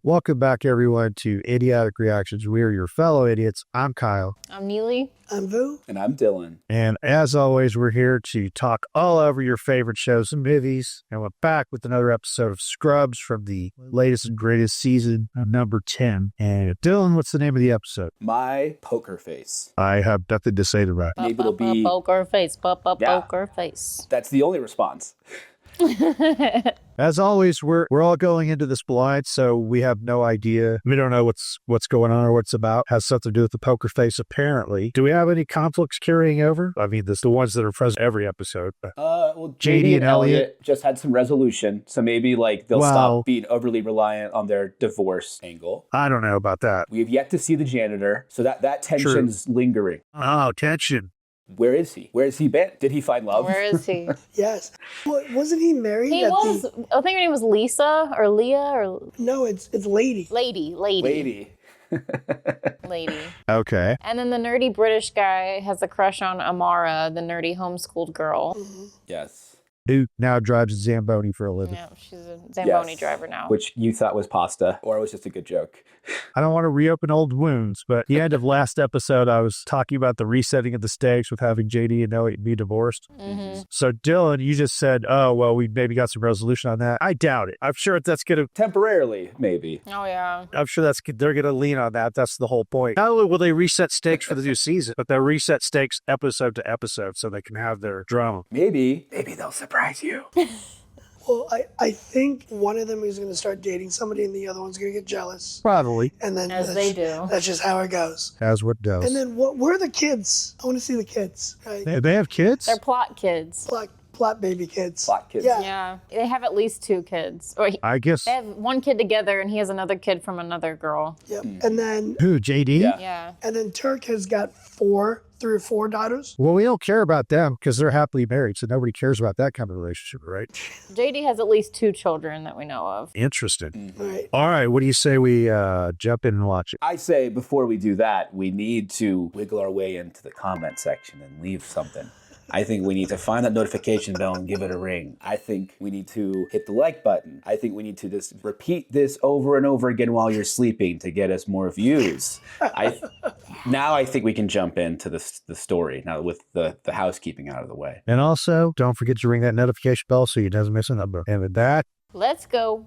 Welcome back, everyone, to Idiotic Reactions. We are your fellow idiots. I'm Kyle. I'm Neelye. I'm Vu. And I'm Dylan. And as always, we're here to talk all over your favorite shows and movies. And we're back with another episode of Scrubs from the latest and greatest season, number 10. And Dylan, what's the name of the episode? My Poker Face. I have nothing to say to that. Maybe it'll be... Poker face. Yeah. Poker face. That's the only response. As always, we're all going into this blind, so we have no idea. We don't know what's going on or what it's about. Has something to do with the poker face, apparently. Do we have any conflicts carrying over? I mean, there's the ones that are present every episode. Well, JD and Elliot just had some resolution, so maybe they'll stop being overly reliant on their divorce angle. I don't know about that. We have yet to see the janitor, so that tension's lingering. Oh, tension. Where is he? Where has he been? Did he find love? Where is he? Yes. Wasn't he married? He was. I think her name was Lisa or Leah or. No, it's Lady. Lady. Lady. Okay. And then the nerdy British guy has a crush on Amara, the nerdy homeschooled girl. Mm-hmm. Yes. Who now drives a Zamboni for a living. Yeah, she's a Zamboni driver now. Which you thought was pasta, or it was just a good joke. I don't want to reopen old wounds, but at the end of last episode, I was talking about the resetting of the stakes with having JD and Elliot be divorced. Mm-hmm. So, Dylan, you just said, oh, well, we maybe got some resolution on that. I doubt it. I'm sure that's going to... Temporarily, maybe. Oh, yeah. I'm sure they're going to lean on that. That's the whole point. Not only will they reset stakes for the new season, but they'll reset stakes episode to episode so they can have their drama. Maybe they'll surprise you. Well, I think one of them is going to start dating somebody and the other one's going to get jealous. Probably. And then As they do. That's just how it goes. As what does. And then where are the kids? I want to see the kids. Right? They have kids? They're plot kids. Plot baby kids. Plot kids. Yeah. Yeah. They have at least 2 kids. Or I guess. they have 1 kid together and he has another kid from another girl. Yep. And then Who, JD? Yeah. Yeah. and then Turk has got 3 or 4 daughters. Well, we don't care about them because they're happily married, so nobody cares about that kind of relationship, right? JD has at least 2 children that we know of. Interesting. Right. All right, what do you say we jump in and watch it? I say before we do that, we need to wiggle our way into the comment section and leave something. I think we need to find that notification bell and give it a ring. I think we need to hit the like button. I think we need to just repeat this over and over again while you're sleeping to get us more views. Now I think we can jump into the story now with the housekeeping out of the way. And also, don't forget to ring that notification bell so you doesn't miss a number. And with that, Let's go.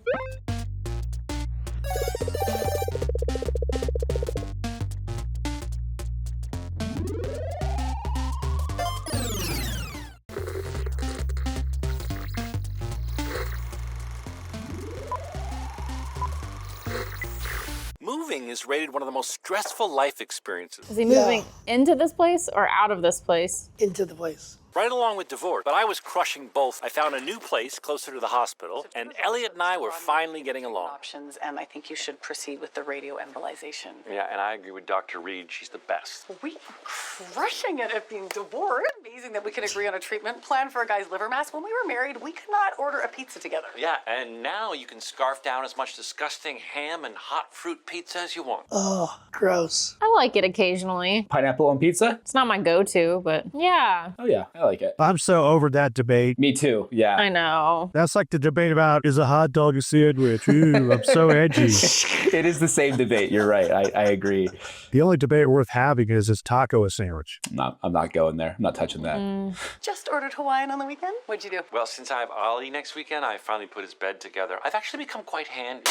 Moving is rated one of the most stressful life experiences. Is he moving into this place or out of this place? Into the place. Right along with divorce. But I was crushing both. I found a new place closer to the hospital, and Elliot and I were finally getting along. Options, and I think you should proceed with the radioembolization. Yeah, and I agree with Dr. Reed. She's the best. We are crushing it at being divorced. Amazing that we can agree on a treatment plan for a guy's liver mass. When we were married, we could not order a pizza together. Yeah, and now you can scarf down as much disgusting ham and hot fruit pizza as you want. Oh, gross. I like it occasionally. Pineapple on pizza? It's not my go-to, but yeah. Oh yeah, I like it. I'm so over that debate. Me too, yeah. I know. That's like the debate about, is a hot dog a sandwich? Ooh, I'm so edgy. It is the same debate, you're right, I agree. The only debate worth having is taco a sandwich? I'm not going there. I'm not touching that. Just ordered Hawaiian on the weekend. What'd you do? Well, since I have Ollie next weekend, I finally put his bed together. I've actually become quite handy.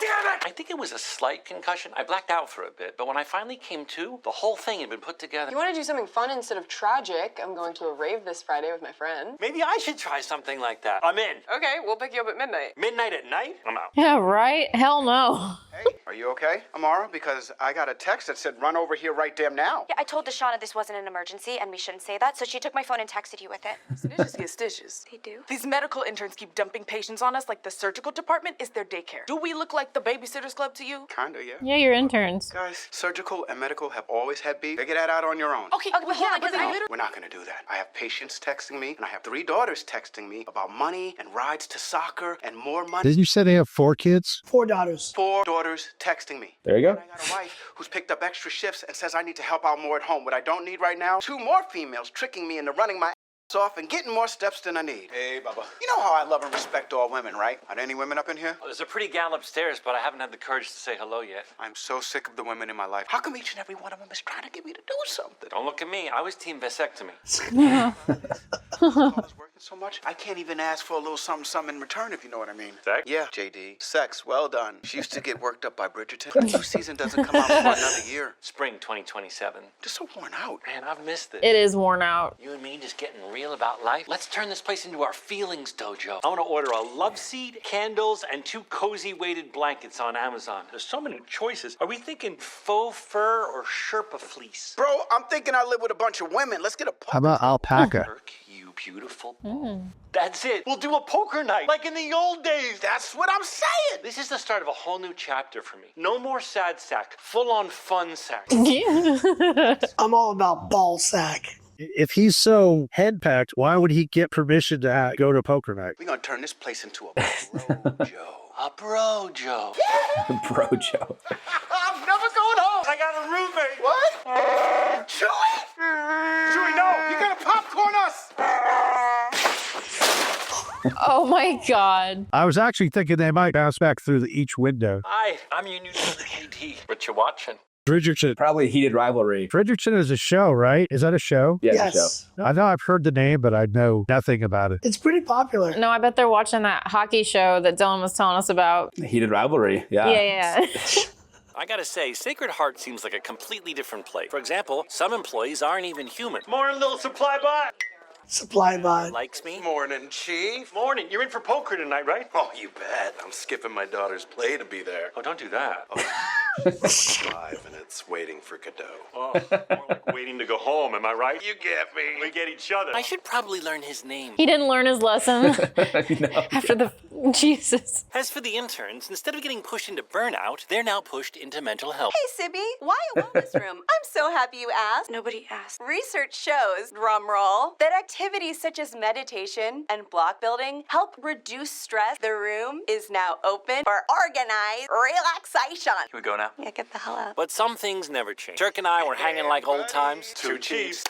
Damn it! I think it was a slight concussion. I blacked out for a bit, but when I finally came to, the whole thing had been put together. You want to do something fun instead of tragic? I'm going to a rave this Friday with my friend. Maybe I should try something like that. I'm in. Okay, we'll pick you up at midnight. Midnight at night? I'm out. Yeah, right? Hell no. Hey, are you okay, Amara? Because I got a text that said run over here right damn now. Yeah, I told Deshauna this wasn't an emergency and we shouldn't say that, so she took my phone and texted you with it. Stitches get stitches. They do? These medical interns keep dumping patients on us like the surgical department is their daycare. Do we look like the Babysitters Club to you? Kinda, yeah. Yeah, you're interns. Guys, surgical and medical have always had beef. Figure that out on your own. Okay, well, yeah, but I We're not gonna do that. I have patients texting me, and I have 3 daughters texting me about money and rides to soccer and more money. Didn't you say they have 4 kids? 4 daughters. 4 daughters texting me. There you go. And I got a wife who's picked up extra shifts and says I need to help out more at home. What I don't need right now, 2 more females tricking me into running my off and getting more steps than I need. Hey, Bubba. You know how I love and respect all women, right? Are there any women up in here? Well, there's a pretty gal upstairs, but I haven't had the courage to say hello yet. I'm so sick of the women in my life. How come each and every one of them is trying to get me to do something? Don't look at me. I was team vasectomy. All this working so much, I can't even ask for a little something in return, if you know what I mean. Sex? Yeah, JD. Sex, well done. She used to get worked up by Bridgerton. The new season doesn't come out for another year. Spring 2027. Just so worn out. Man, I've missed it. It is worn out. You and me just getting real about life. Let's turn this place into our feelings dojo. I want to order a love seat, candles, and 2 cozy weighted blankets on Amazon. There's so many choices. Are we thinking faux fur or Sherpa fleece? Bro, I'm thinking I live with a bunch of women. Let's get a How about alpaca? Kirk, you beautiful. That's it. We'll do a poker night like in the old days. That's what I'm saying. This is the start of a whole new chapter for me. No more sad sack, full on fun sack. I'm all about ball sack. If he's so henpecked, why would he get permission to go to poker night? We're gonna turn this place into a brojo. A brojo. Brojo. I'm never going home. I got a roommate. What? Chewy? Chewy, no. You're gonna popcorn us. Oh my God. I was actually thinking they might bounce back through each window. Hi, I'm your new KD. What you watching? Bridgerton. Probably a heated rivalry. Bridgerton is a show, right? Is that a show? Yeah, Yes. the show. I know I've heard the name, but I know nothing about it. It's pretty popular. No, I bet they're watching that hockey show that Dylan was telling us about. The heated rivalry. Yeah. Yeah. I gotta say, Sacred Heart seems like a completely different place. For example, some employees aren't even human. Morning, little supply bot. Supply bot. Likes me. Morning, Chief. Morning. You're in for poker tonight, right? Oh, you bet. I'm skipping my daughter's play to be there. Oh, don't do that. 5 minutes waiting for Godot. Oh, more like waiting to go home, am I right? You get me. We get each other. I should probably learn his name. He didn't learn his lesson after the Jesus. As for the interns, instead of getting pushed into burnout, they're now pushed into mental health. Hey, Sibby, why a wellness room? I'm so happy you asked. Nobody asked. Research shows, drumroll, that activities such as meditation and block building help reduce stress. The room is now open for organized relaxation. Can we go now? Yeah, get the hell out. But some things never change. Turk and I were hanging like old times. 2 Chiefs.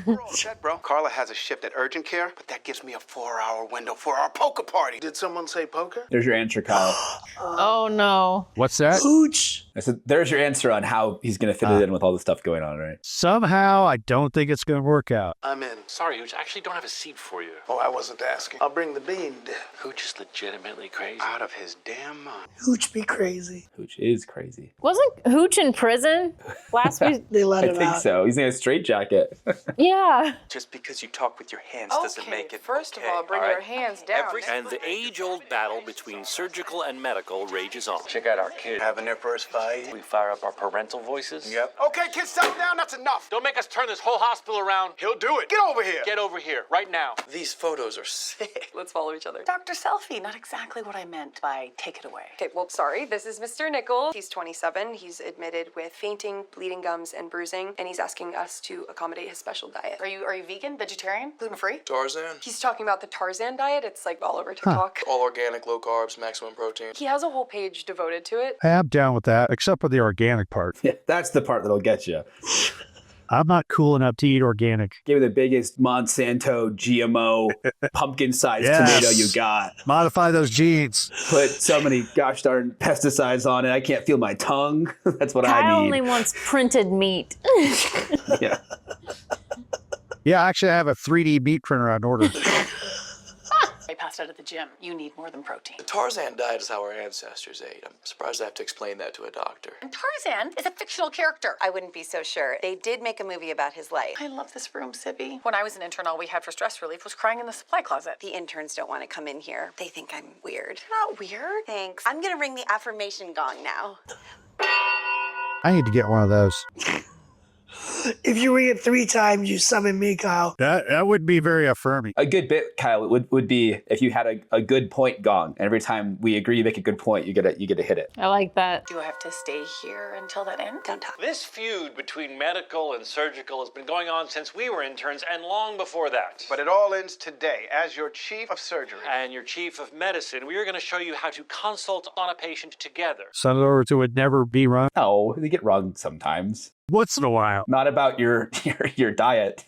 We're all set, bro. Carla has a shift at urgent care, but that gives me a 4-hour window for our poker party. Did someone say poker? There's your answer, Kyle. Oh no. What's that? Hooch. I said, there's your answer on how he's going to fit it in with all the stuff going on, right? Somehow, I don't think it's going to work out. I'm in. Sorry, Hooch, I actually don't have a seat for you. Oh, I wasn't asking. I'll bring the bean. Hooch is legitimately crazy. Out of his damn mind. Hooch be crazy. Which is crazy. Wasn't Hooch in prison last week? They let I him think out. so. He's in a straitjacket. Yeah. Just because you talk with your hands doesn't make it First okay, of all, bring right? your hands down. And the age-old battle between surgical and medical rages on. Check out our kid. Having their first fight. We fire up our parental voices. Yep. Okay, kids, settle down. That's enough. Don't make us turn this whole hospital around. He'll do it. Get over here. Get over here, right now. These photos are sick. Let's follow each other. Dr. Selfie, not exactly what I meant by take it away. Okay, well, sorry. This is Mr. Nichols. He's 27. He's admitted with fainting, bleeding gums, and bruising, and he's asking us to accommodate his special diet. Are you vegan, vegetarian, gluten-free? Tarzan. He's talking about the Tarzan diet. It's like all over TikTok. All organic, low carbs, maximum protein. He has a whole page devoted to it. Hey, I'm down with that, except for the organic part. Yeah, that's the part that'll get you. I'm not cool enough to eat organic. Give me the biggest Monsanto GMO pumpkin-sized Yes. tomato you got. Modify those genes. Put so many gosh darn pesticides on it. I can't feel my tongue. That's what Kyle I need. only wants printed meat. Yeah. Yeah, actually, I have a 3D meat printer on order. I passed out at the gym. You need more than protein. The Tarzan diet is how our ancestors ate. I'm surprised I have to explain that to a doctor. And Tarzan is a fictional character. I wouldn't be so sure. They did make a movie about his life. I love this room, Sibby. When I was an intern, all we had for stress relief was crying in the supply closet. The interns don't want to come in here. They think I'm weird. Not weird. Thanks. I'm gonna ring the affirmation gong now. I need to get one of those. If you ring it 3 times, you summon me, Kyle. That would be very affirming. A good bit, Kyle, would be if you had a good point gong. And every time we agree you make a good point, you get to hit it. I like that. Do I have to stay here until that ends? Don't talk. This feud between medical and surgical has been going on since we were interns and long before that. But it all ends today. As your chief of surgery and your chief of medicine, we are going to show you how to consult on a patient together. Some of those would never be run. No, they get wrong sometimes. Once in a while. Not about your diet.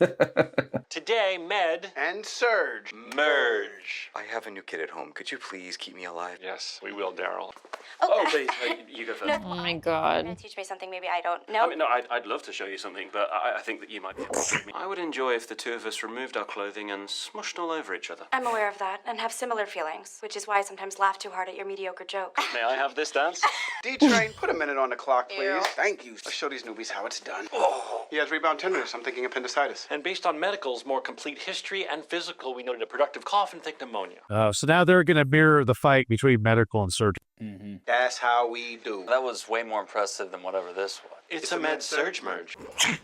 Today, Med And Surge. merge. I have a new kid at home. Could you please keep me alive? Yes, we will, Daryl. Oh, please. You go first. Oh my god. Gonna teach me something maybe I don't know. I mean, no, I'd love to show you something, but I think that you might be able to help me. I would enjoy if the two of us removed our clothing and smushed all over each other. I'm aware of that and have similar feelings, which is why I sometimes laugh too hard at your mediocre jokes. May I have this dance? D-Train, put a minute on the clock, please. Thank you. Let's show these newbies how it's done. Oh. He has rebound tenderness. I'm thinking appendicitis. And based on medical's more complete history and physical, we noted a productive cough and thick pneumonia. So now they're going to mirror the fight between medical and surgery. That's how we do. That was way more impressive than whatever this was. It's a med-surge merge. I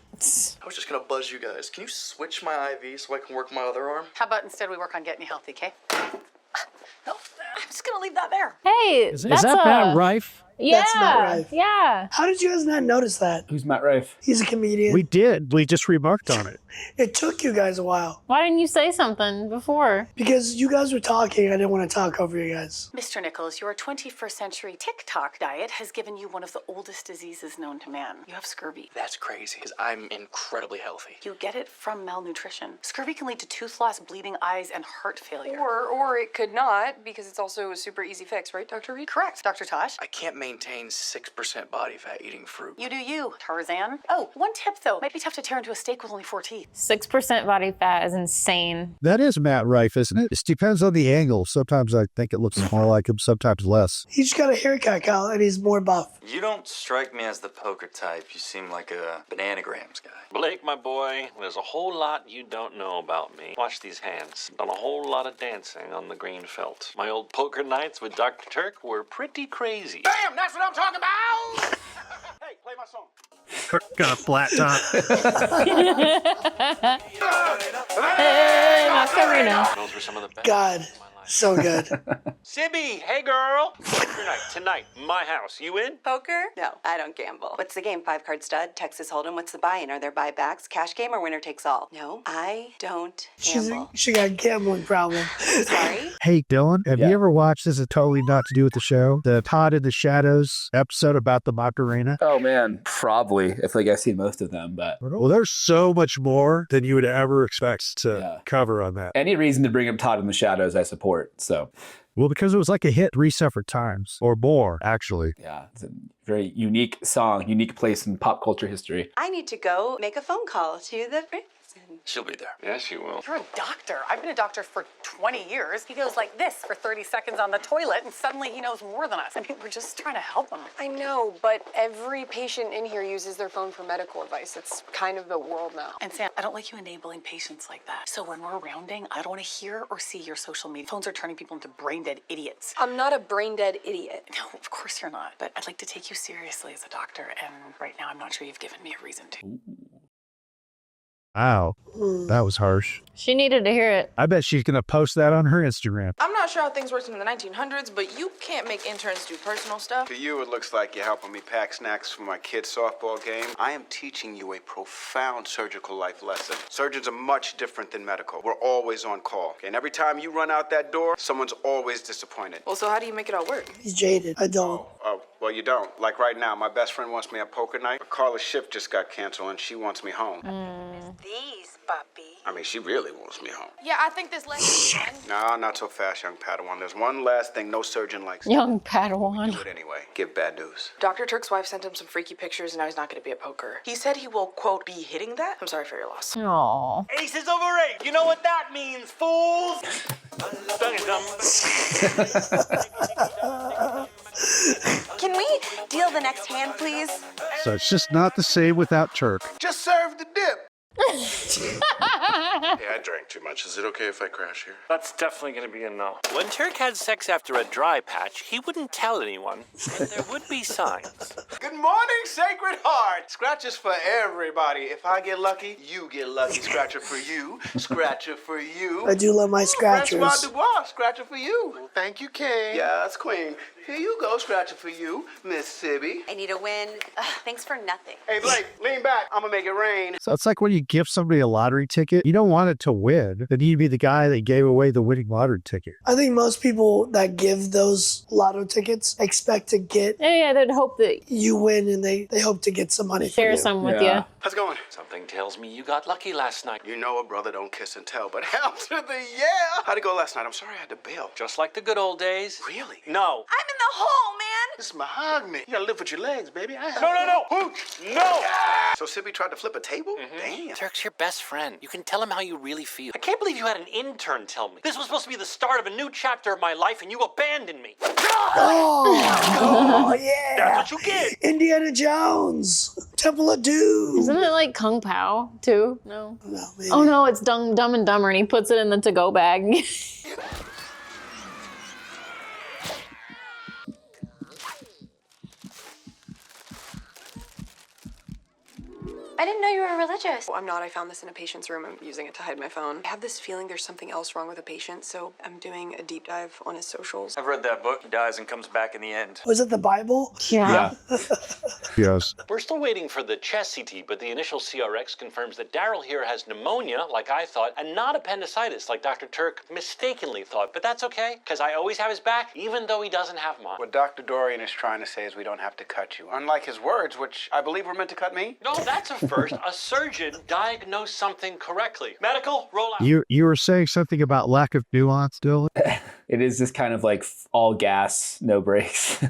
was just gonna buzz you guys. Can you switch my IV so I can work my other arm? How about instead we work on getting you healthy, okay? No, I'm just gonna leave that there. Hey, Is that Matt Rife? Yeah, That's Matt Rife. yeah. How did you guys not notice that? Who's Matt Rife? He's a comedian. We did. We just remarked on it. It took you guys a while. Why didn't you say something before? Because you guys were talking, I didn't want to talk over you guys. Mr. Nichols, your 21st century TikTok diet has given you one of the oldest diseases known to man. You have scurvy. That's crazy, because I'm incredibly healthy. You get it from malnutrition. Scurvy can lead to tooth loss, bleeding eyes, and heart failure. Or it could not, because it's also a super easy fix, right, Dr. Reed? Correct, Dr. Tosh. I can't maintain 6% body fat eating fruit. You do you, Tarzan. Oh, one tip though. Might be tough to tear into a steak with only 4 teeth. 6% body fat is insane. That is Matt Rife, isn't it? It depends on the angle. Sometimes I think it looks more like him, sometimes less. He just got a haircut, Kyle, and he's more buff. You don't strike me as the poker type. You seem like a bananagrams guy. Blake, my boy, there's a whole lot you don't know about me. Watch these hands. Done a whole lot of dancing on the green felt. My old poker nights with Dr. Turk were pretty crazy. Bam! That's what I'm talking about! Hey, play my song. Got a flat top. Hey, Macarena. Those were some of the best. God, so good. Sibby, hey girl. Tonight, my house. You in? Poker? No, I don't gamble. What's the game? 5-card stud? Texas Hold'em? What's the buy-in? Are there buybacks? Cash game or winner takes all? No, I don't gamble. She got a gambling problem. Sorry? Hey, Dylan, have you ever watched, this is totally not to do with the show, the Todd in the Shadows episode about the Macarena? Oh man, probably. I feel like I've seen most of them, but Well, there's so much more than you would ever expect to cover on that. any reason to bring up Todd in the Shadows, I support. So Well, because it was like a hit 3 separate times, or more, actually. yeah, it's a very unique song, unique place in pop culture history. I need to go make a phone call to the prison. She'll be there. Yes, she will. You're a doctor. I've been a doctor for 20 years. He goes like this for 30 seconds on the toilet, and suddenly he knows more than us. I mean, we're just trying to help him. I know, but every patient in here uses their phone for medical advice. It's kind of the world now. And Sam, I don't like you enabling patients like that. So when we're rounding, I don't want to hear or see your social media. Phones are turning people into brain-dead idiots. I'm not a brain-dead idiot. No, of course you're not. But I'd like to take you seriously as a doctor, and right now I'm not sure you've given me a reason to. Wow, that was harsh. She needed to hear it. I bet she's going to post that on her Instagram. I'm not sure how things worked in the 1900s, but you can't make interns do personal stuff. To you, it looks like you're helping me pack snacks for my kid's softball game. I am teaching you a profound surgical life lesson. Surgeons are much different than medical. We're always on call. And every time you run out that door, someone's always disappointed. Well, so how do you make it all work? He's jaded. I don't. Oh, well, you don't. Like right now, my best friend wants me at poker night, but Carla's shift just got canceled and she wants me home. These, puppy. I mean, she really wants me home. Yeah, I think this lesson. No, not so fast, young Padawan. There's one last thing no surgeon likes. Young Padawan. Do it anyway. Give bad news. Dr. Turk's wife sent him some freaky pictures, and now he's not going to be at poker. He said he will, quote, be hitting that. I'm sorry for your loss. Aww. Ace is over 8. You know what that means, fools? Can we deal the next hand, please? So it's just not the same without Turk. Just serve the dip. Hey, I drank too much. Is it okay if I crash here? That's definitely going to be a no. When Turk had sex after a dry patch, he wouldn't tell anyone, but there would be signs. Good morning, Sacred Heart. Scratches for everybody. If I get lucky, you get lucky. Scratcher for you. Scratcher for you. I do love my scratchers. Francois Dubois. Scratcher for you. Well, thank you, King. Yes, Queen. Here you go, scratching for you, Miss Sibby. I need a win. Ugh, thanks for nothing. Hey, Blake, lean back. I'm gonna make it rain. So it's like when you give somebody a lottery ticket, you don't want it to win. They need to be the guy that gave away the winning lottery ticket. I think most people that give those lotto tickets expect to get Yeah, they'd hope that you win, and they hope to get some money from share you. some with you. How's it going? Something tells me you got lucky last night. You know a brother don't kiss and tell, but hell to the yeah! How'd it go last night? I'm sorry I had to bail. Just like the good old days. Really? No. I'm in the hole, man. This is mahogany. You gotta live with your legs, baby. No. Hooch, no. So Sibby tried to flip a table? Damn. Turk's your best friend. You can tell him how you really feel. I can't believe you had an intern tell me. This was supposed to be the start of a new chapter of my life, and you abandoned me. Oh, yeah. That's what you get. Indiana Jones. Temple of Doom. Isn't it like Kung Pao too? No. No, maybe. Oh no, it's Dumb and Dumber, and he puts it in the to-go bag. I didn't know you were religious. Well, I'm not. I found this in a patient's room. I'm using it to hide my phone. I have this feeling there's something else wrong with a patient, so I'm doing a deep dive on his socials. I've read that book. He dies and comes back in the end. Was it the Bible? Yeah. Yes. We're still waiting for the chest CT, but the initial CRX confirms that Daryl here has pneumonia, like I thought, and not appendicitis, like Dr. Turk mistakenly thought. But that's okay, because I always have his back, even though he doesn't have mine. What Dr. Dorian is trying to say is we don't have to cut you. Unlike his words, which I believe were meant to cut me. No, that's a first. A surgeon diagnosed something correctly. Medical, roll out. You were saying something about lack of nuance, Dylan? It is just kind of like all gas, no brakes.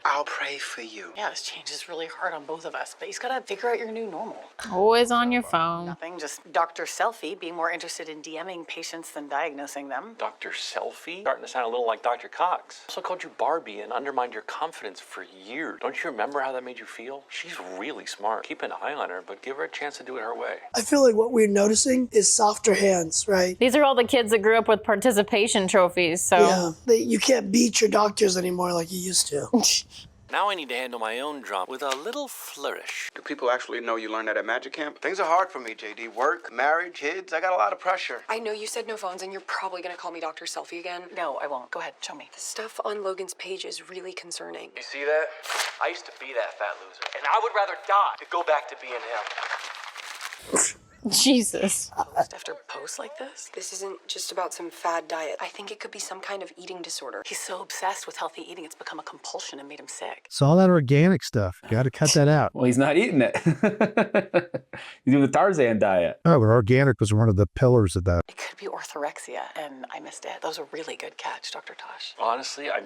I'll pray for you. Yeah, this change is really hard on both of us, but he's got to figure out your new normal. Always on your phone. Nothing, just Dr. Selfie being more interested in DMing patients than diagnosing them. Dr. Selfie? Starting to sound a little like Dr. Cox. Also called you Barbie and undermined your confidence for years. Don't you remember how that made you feel? She's really smart. Keep an eye on her, but give her a chance to do it her way. I feel like what we're noticing is softer hands, right? These are all the kids that grew up with participation trophies, so. Yeah, you can't beat your doctors anymore like you used to. Now I need to handle my own drama with a little flourish. Do people actually know you learned that at Magic Camp? Things are hard for me, JD. Work, marriage, kids. I got a lot of pressure. I know you said no phones, and you're probably going to call me Dr. Selfie again. No, I won't. Go ahead, show me. The stuff on Logan's page is really concerning. You see that? I used to be that fat loser, and I would rather die to go back to being him. Jesus. After posts like this? This isn't just about some fad diet. I think it could be some kind of eating disorder. He's so obsessed with healthy eating, it's become a compulsion and made him sick. It's all that organic stuff. Got to cut that out. Well, he's not eating it. He's doing the Tarzan diet. Oh, but organic was one of the pillars of that. It could be orthorexia, and I missed it. That was a really good catch, Dr. Tosh. Honestly, I'm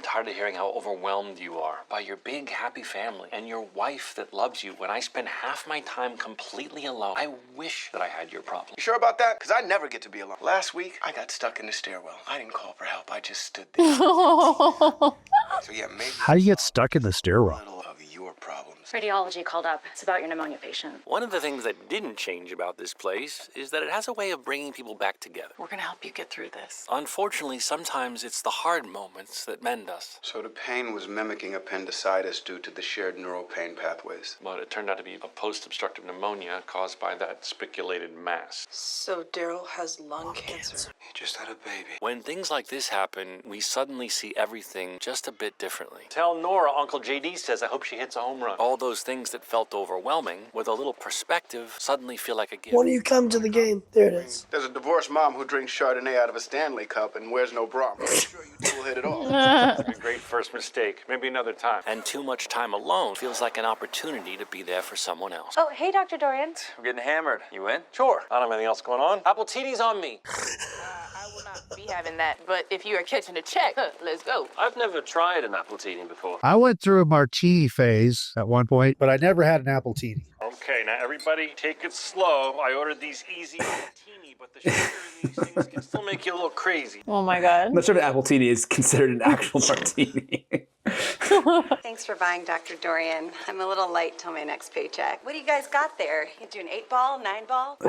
tired of hearing how overwhelmed you are by your big, happy family and your wife that loves you. When I spend half my time completely alone, I wish that I had your problem. You sure about that? Because I never get to be alone. Last week, I got stuck in the stairwell. I didn't call for help. I just stood there. So yeah, maybe. How do you get stuck in the stairwell? Of your problems. Radiology called up. It's about your pneumonia patient. One of the things that didn't change about this place is that it has a way of bringing people back together. We're gonna help you get through this. Unfortunately, sometimes it's the hard moments that mend us. So the pain was mimicking appendicitis due to the shared neural pain pathways. But it turned out to be a post-obstructive pneumonia caused by that spiculated mass. So Daryl has lung cancer. He just had a baby. When things like this happen, we suddenly see everything just a bit differently. Tell Nora Uncle JD says I hope she hits a home run. All those things that felt overwhelming, with a little perspective, suddenly feel like a gift. When do you come to the game? There it is. There's a divorced mom who drinks Chardonnay out of a Stanley cup and wears no bra. I'm sure you two will hit it off. A great first mistake. Maybe another time. And too much time alone feels like an opportunity to be there for someone else. Oh, hey, Dr. Dorian. We're getting hammered. You in? Sure. I don't have anything else going on. Appletini's on me. I will not be having that, but if you are catching a check, let's go. I've never tried an appletini before. I went through a martini phase at one point, but I never had an appletini. Okay, now everybody take it slow. I ordered these easy martini, but the sugar in these things can still make you a little crazy. Oh my God. I'm not sure an appletini is considered an actual martini. Thanks for buying, Dr. Dorian. I'm a little light till my next paycheck. What do you guys got there? You do an 8-ball, 9-ball?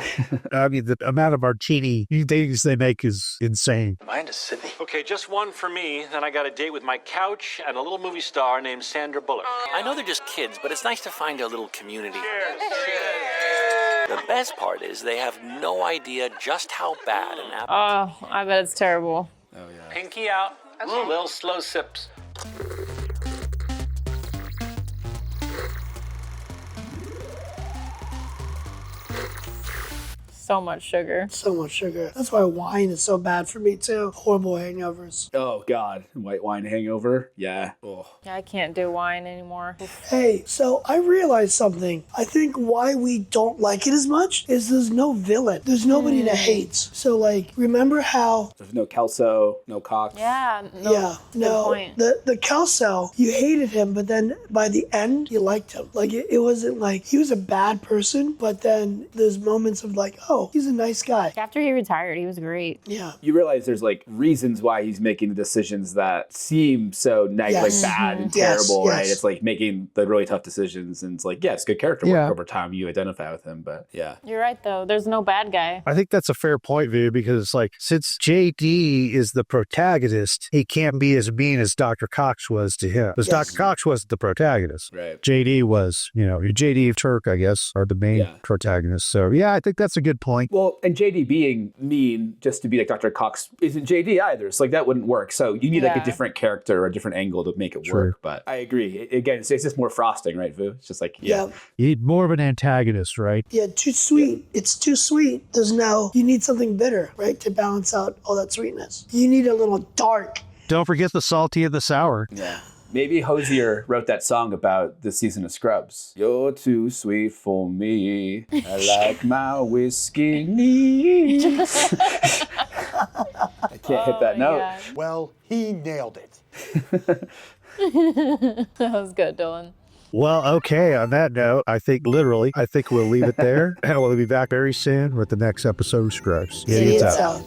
I mean, the amount of martini things they make is insane. Am I into Sydney? Okay, just one for me. Then I got a date with my couch and a little movie star named Sandra Bullock. I know they're just kids, but it's nice to find a little community. The best part is they have no idea just how bad an apple. Oh, I bet it's terrible. Pinky out. Little slow sips. So much sugar. So much sugar. That's why wine is so bad for me too. Horrible hangovers. Oh God, white wine hangover. Yeah. Oh. Yeah, I can't do wine anymore. Hey, so I realized something. I think why we don't like it as much is there's no villain. There's nobody that hates. So like, remember how? There's no Kelso, no Cox. Yeah. No, Yeah, no. point. The Kelso, you hated him, but then by the end, you liked him. Like it wasn't like he was a bad person, but then there's moments of like, oh, he's a nice guy. After he retired, he was great. Yeah. You realize there's like reasons why he's making the decisions that seem so like bad and terrible, right? It's like making the really tough decisions, and it's like, yeah, it's good character work over time. You identify with him, but yeah. You're right, though. There's no bad guy. I think that's a fair point, Vu, because it's like, since JD is the protagonist, he can't be as mean as Dr. Cox was to him. Because Dr. Cox wasn't the protagonist. Right. JD was, JD Turk, I guess, are the main protagonists. So, yeah, I think that's a good point. Well, and JD being mean just to be like Dr. Cox isn't JD either. So like that wouldn't work. So you need like a different character or a different angle to make it work. But I agree. Again, it's just more frosting, right, Vu? It's just like, You need more of an antagonist, right? Yeah, too sweet. It's too sweet. You need something bitter, right, to balance out all that sweetness. You need a little dark. Don't forget the salty and the sour. Yeah. Maybe Hosier wrote that song about the season of Scrubs. You're too sweet for me. I like my whiskey neat. I can't hit that note. God. Well, he nailed it. That was good, Dylan. Well, okay, on that note, I think we'll leave it there. And we'll be back very soon with the next episode of Scrubs. Idiots out.